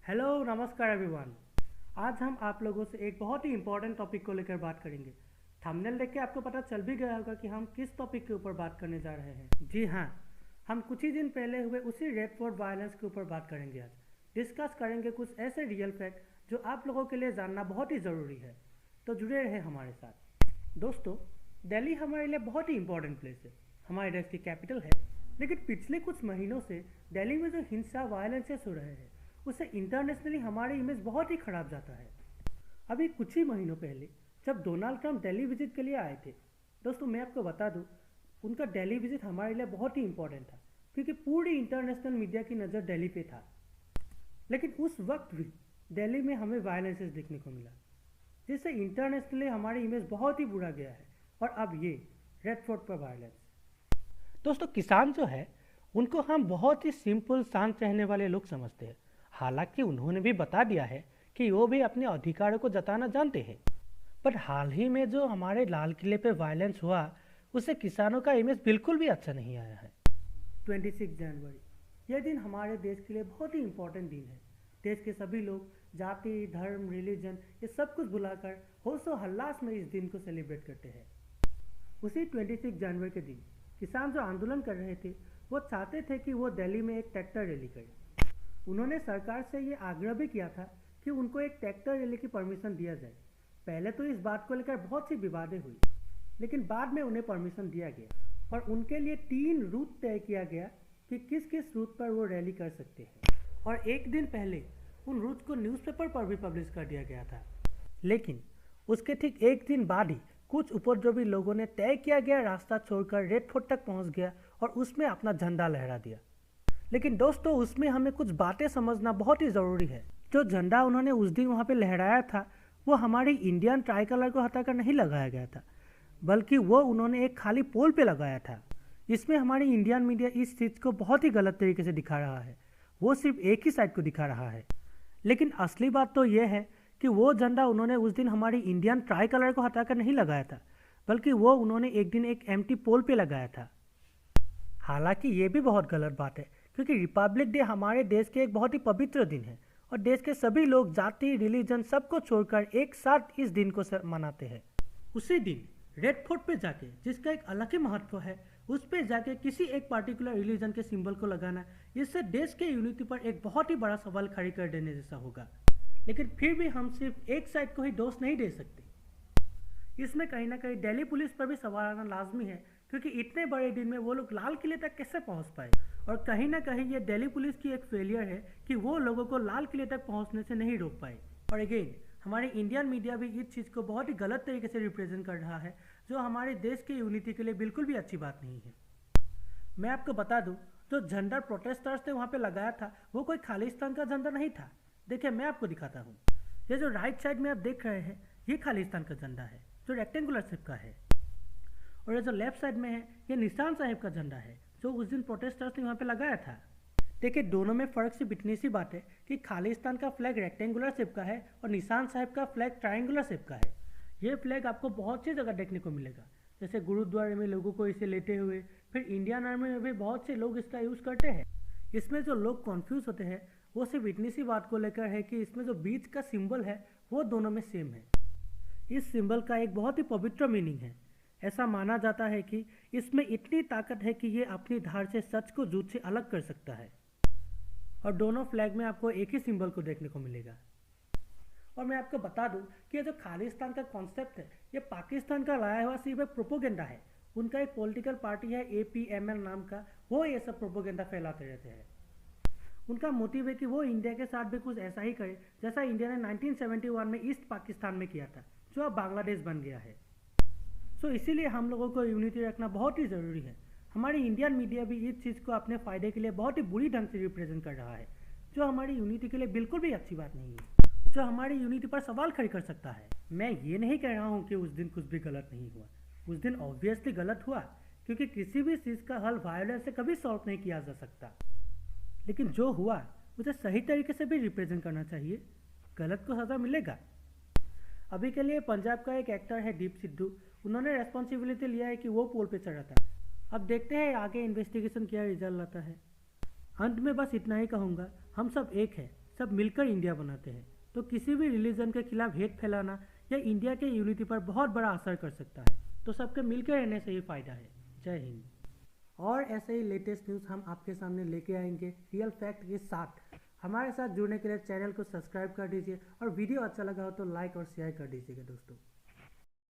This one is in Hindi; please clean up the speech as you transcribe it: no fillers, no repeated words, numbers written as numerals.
हेलो नमस्कार एवरीवन। आज हम आप लोगों से एक बहुत ही इंपॉर्टेंट टॉपिक को लेकर बात करेंगे। थंबनेल देख के आपको पता चल भी गया होगा कि हम किस टॉपिक के ऊपर बात करने जा रहे हैं। जी हाँ, हम कुछ ही दिन पहले हुए उसी रेड फोर्ट वायलेंस के ऊपर बात करेंगे। आज डिस्कस करेंगे कुछ ऐसे रियल फैक्ट जो आप लोगों के लिए जानना बहुत ही ज़रूरी है। तो जुड़े रहे हमारे साथ। दोस्तों, दिल्ली हमारे लिए बहुत ही इंपॉर्टेंट प्लेस है, हमारे देश की कैपिटल है। लेकिन पिछले कुछ महीनों से दिल्ली में जो हिंसा वायलेंसेस हो रहे हैं उससे इंटरनेशनली हमारी इमेज बहुत ही खराब जाता है। अभी कुछ ही महीनों पहले जब डोनाल्ड ट्रंप दिल्ली विजिट के लिए आए थे, दोस्तों मैं आपको बता दूं, उनका दिल्ली विजिट हमारे लिए बहुत ही इंपॉर्टेंट था क्योंकि पूरी इंटरनेशनल मीडिया की नज़र दिल्ली पे था। लेकिन उस वक्त भी दिल्ली में हमें वायलेंसेस देखने को मिला जिससे इंटरनेशनली हमारी इमेज बहुत ही बुरा गया है। और अब ये रेड फोर्ट पर वायलेंस। दोस्तों, किसान जो है उनको हम बहुत ही सिंपल शांत रहने वाले लोग समझते हैं। हालांकि उन्होंने भी बता दिया है कि वो भी अपने अधिकारों को जताना जानते हैं। पर हाल ही में जो हमारे लाल किले पे वायलेंस हुआ उससे किसानों का इमेज बिल्कुल भी अच्छा नहीं आया है। 26 जनवरी यह दिन हमारे देश के लिए बहुत ही इम्पोर्टेंट दिन है। देश के सभी लोग जाति, धर्म, रिलीजन ये सब कुछ भुलाकर होशो हल्लास में इस दिन को सेलिब्रेट करते हैं। उसी 26 जनवरी के दिन किसान जो आंदोलन कर रहे थे वो चाहते थे कि वो दिल्ली में एक ट्रैक्टर रैली करे। उन्होंने सरकार से ये आग्रह भी किया था कि उनको एक ट्रैक्टर रैली की परमिशन दिया जाए। पहले तो इस बात को लेकर बहुत सी विवादें हुई, लेकिन बाद में उन्हें परमिशन दिया गया और उनके लिए 3 रूट तय किया गया कि किस किस रूट पर वो रैली कर सकते हैं। और एक दिन पहले उन रूट को न्यूज़पेपर पर भी पब्लिश कर दिया गया था। लेकिन उसके ठीक एक दिन बाद ही कुछ उपद्रवी लोगों ने तय किया गया रास्ता छोड़कर रेड फोर्ट तक पहुंच गया और उसमें अपना झंडा लहरा दिया। लेकिन दोस्तों, उसमें हमें कुछ बातें समझना बहुत ही ज़रूरी है। जो झंडा उन्होंने उस दिन वहाँ पे लहराया था वो हमारी इंडियन ट्राई कलर को हटाकर नहीं लगाया गया था, बल्कि वो उन्होंने एक खाली पोल पे लगाया था। इसमें हमारी इंडियन मीडिया इस चीज़ को बहुत ही गलत तरीके से दिखा रहा है। वो सिर्फ एक ही साइड को दिखा रहा है। लेकिन असली बात तो ये है कि वो झंडा उन्होंने उस दिन हमारी इंडियन ट्राई कलर को हटाकर नहीं लगाया था, बल्कि वो उन्होंने एक दिन एक एम्प्टी पोल पे लगाया था। हालांकि ये भी बहुत गलत बात है क्योंकि रिपब्लिक डे हमारे देश के एक बहुत ही पवित्र दिन है और देश के सभी लोग जाति, रिलीजन सबको छोड़कर एक साथ इस दिन को मनाते हैं। उसी दिन रेड फोर्ट पे जाके, जिसका एक अलग ही महत्व है, उस पे जाके किसी एक पार्टिकुलर रिलीजन के सिंबल को लगाना, इससे देश के यूनिटी पर एक बहुत ही बड़ा सवाल खड़ी कर देने जैसा होगा। लेकिन फिर भी हम सिर्फ एक साइड को ही दोष नहीं दे सकते। इसमें कहीं ना कहीं दिल्ली पुलिस पर भी सवाल आना लाजमी है क्योंकि इतने बड़े दिन में वो लोग लाल किले तक कैसे पहुंच पाए। और कहीं ना कहीं ये दिल्ली पुलिस की एक फेलियर है कि वो लोगों को लाल किले तक पहुंचने से नहीं रोक पाए। और अगेन हमारी इंडियन मीडिया भी इस चीज़ को बहुत ही गलत तरीके से रिप्रेजेंट कर रहा है, जो हमारे देश के यूनिटी के लिए बिल्कुल भी अच्छी बात नहीं है। मैं आपको बता दूं, जो झंडा प्रोटेस्टर्स ने वहाँ पे लगाया था वो कोई खालिस्तान का झंडा नहीं था। देखिए मैं आपको दिखाता हूँ। ये जो राइट साइड में आप देख रहे हैं ये खालिस्तान का झंडा है जो रेक्टेंगुलर शेप का है, और ये जो लेफ्ट साइड में है ये निशान साहिब का झंडा है जो उस दिन प्रोटेस्टर्स ने वहाँ पे लगाया था। देखिए दोनों में फ़र्क सिर्फ इतनी सी बात है कि खालिस्तान का फ्लैग रेक्टेंगुलर शेप का है और निशान साहिब का फ्लैग ट्रायंगुलर शेप का है। ये फ्लैग आपको बहुत सी जगह देखने को मिलेगा, जैसे गुरुद्वारे में लोगों को इसे लेते हुए, फिर इंडियन आर्मी में भी बहुत से लोग इसका यूज़ करते हैं। इसमें जो लोग कन्फ्यूज़ होते हैं वो सिर्फ इतनी सी बात को लेकर है कि इसमें जो बीच का सिंबल है वो दोनों में सेम है। इस सिंबल का एक बहुत ही पवित्र मीनिंग है। ऐसा माना जाता है कि इसमें इतनी ताकत है कि ये अपनी धार से सच को झूठ से अलग कर सकता है। और दोनों फ्लैग में आपको एक ही सिंबल को देखने को मिलेगा। और मैं आपको बता दूं कि ये जो खालिस्तान का कॉन्सेप्ट है ये पाकिस्तान का लाया हुआ सिर्फ एक प्रोपोगेंडा है। उनका एक पॉलिटिकल पार्टी है APML नाम का, वो ये सब प्रोपोगेंडा फैलाते रहते हैं। उनका मोटिव है कि वो इंडिया के साथ भी कुछ ऐसा ही करे जैसा इंडिया ने 1971 में ईस्ट पाकिस्तान में किया था, जो अब बांग्लादेश बन गया है। सो इसीलिए हम लोगों को यूनिटी रखना बहुत ही ज़रूरी है। हमारी इंडियन मीडिया भी इस चीज़ को अपने फ़ायदे के लिए बहुत ही बुरी ढंग से रिप्रेजेंट कर रहा है, जो हमारी यूनिटी के लिए बिल्कुल भी अच्छी बात नहीं है, जो हमारी यूनिटी पर सवाल खड़े कर सकता है। मैं ये नहीं कह रहा हूँ कि उस दिन कुछ भी गलत नहीं हुआ। उस दिन ऑब्वियसली गलत हुआ क्योंकि किसी भी चीज़ का हल वायलेंस से कभी सॉल्व नहीं किया जा सकता। लेकिन जो हुआ उसे सही तरीके से भी रिप्रेजेंट करना चाहिए। गलत को सज़ा मिलेगा। अभी के लिए पंजाब का एक एक्टर है दीप सिद्धू, उन्होंने रेस्पॉन्सिबिलिटी लिया है कि वो पोल पे चढ़ा था। अब देखते हैं आगे इन्वेस्टिगेशन क्या रिजल्ट आता है। अंत में बस इतना ही कहूँगा, हम सब एक है, सब मिलकर इंडिया बनाते हैं। तो किसी भी रिलीजन के खिलाफ हेट फैलाना या इंडिया के यूनिटी पर बहुत बड़ा असर कर सकता है। तो सबके मिलकर रहने से ही फ़ायदा है। जय हिंद। और ऐसे ही लेटेस्ट न्यूज़ हम आपके सामने लेके आएंगे रियल फैक्ट के साथ। हमारे साथ जुड़ने के लिए चैनल को सब्सक्राइब कर दीजिए और वीडियो अच्छा लगा हो तो लाइक और शेयर कर दीजिएगा दोस्तों।